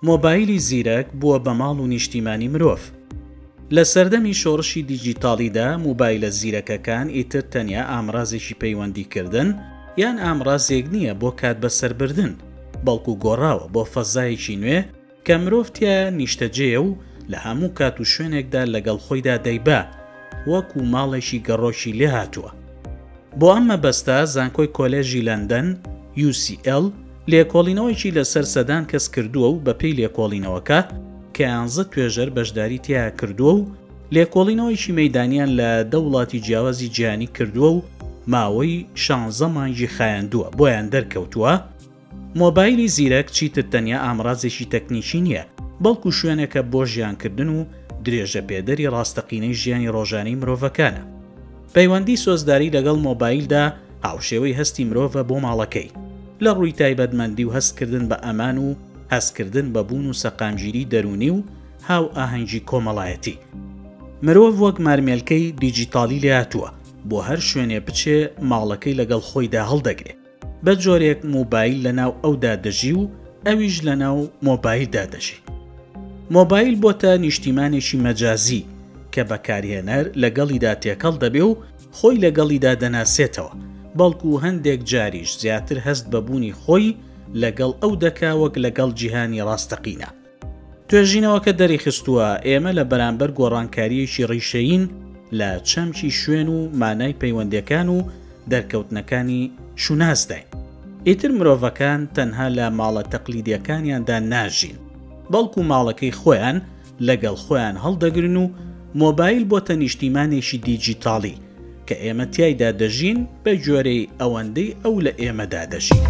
مۆبایلی زیرەک بووە بە ماڵ و نیشتیمانی مرۆڤ. لە سەردەمی شۆڕشی دیجیتاڵیدا مۆبایلە زیرەکەکان ئیتر تەنیا ئامڕازێکی پەیوەندیکردن یان ئامڕازێک نییە بۆ کات بەسەربردن، بەڵکو گۆڕاوە بۆ فەزایەکی نوێ کە مرۆڤ تیا نیشتەجێە و لە هەموو کات و شوێنێکدا لەگەڵ خۆیدا دەیبا، وەکو ماڵێکی گەڕۆشی لێ هاتووە. بۆ ئەم مەبەستە زانکۆی کۆلێژی لەندەن UCL لێکۆڵینەوەیکی لەسەر سەدان کەس کردووە و بەپێی لێکۆڵینەوەکە کە 11 توێژەر بەشداری تیا کردووە و لێکۆڵینەوەیکی مەیدانیان لە 10 وڵاتی جیاوازی جیهانی کردووە و ماوەی 16 مانگی خایاندووە بۆیان دەرکەوتووە مۆبایلی زیرەک چیتر تەنیا ئامڕازێکی تەکنیکی نییە، بەڵکو شوێنێکە بۆ ژیانکردن و درێژە پێدەری ڕاستەقینەی ژیانی ڕۆژانەی مرۆڤەکانە. پەیوەندی سۆزداری لەگەڵ مۆبایلدا هاوشێوەی هەستی مرۆڤە بۆ ماڵەکەی لە ڕووی تایبەتمەندی و هەستکردن بە ئەمان و هەستکردن بە بوون و سەقامگیری دەرونی و هاو ئاهەنگی کۆمەڵایەتی. مرۆڤ وەک مارمێلکەی دیجیتاڵی لێهاتووە، بۆ هەر شوێنێ بچێ ماڵەکەی لەگەڵ خۆیدا هەڵدەگرێت، بە جۆرێک مۆبایل لەناو ئەودا دەژی و ئەویش لەناو مۆبایلدا دەژی. مۆبایل بۆتە نیشتیمانێکی مەجازی کە بەکارهێنەر لەگەڵیدا تێکەڵ دەبێ و خۆی لەگەڵیدا دەناسێتەوە، بەڵکو هەندێک جاریش زیاتر هەست بەبوونی خۆی لەگەڵ ئەو دەکا وەک لەگەڵ جیهانی ڕاستەقینە. توێژینەوەکە دەریخستووە ئێمە لە بەرامبەر گۆڕانکاریەکی ڕیشەیین لە چەمکی شوێن و مانای پەیوەندیەکان و دەرکەوتنەکانی شوناسداین. ئیتر مرۆڤەکان تەنها لە ماڵە تەقلیدیەکانیاندا ناژین، بەڵکو ماڵەکەی خۆیان لەگەڵ خۆیان هەڵدەگرن و مۆبایل بۆتە نیشتیمانێکی دیجیتاڵی کە ئێمە تیایدا دەژین بە جۆرەی ئەوەندەی ئەو لە ئێمەدا دەژین.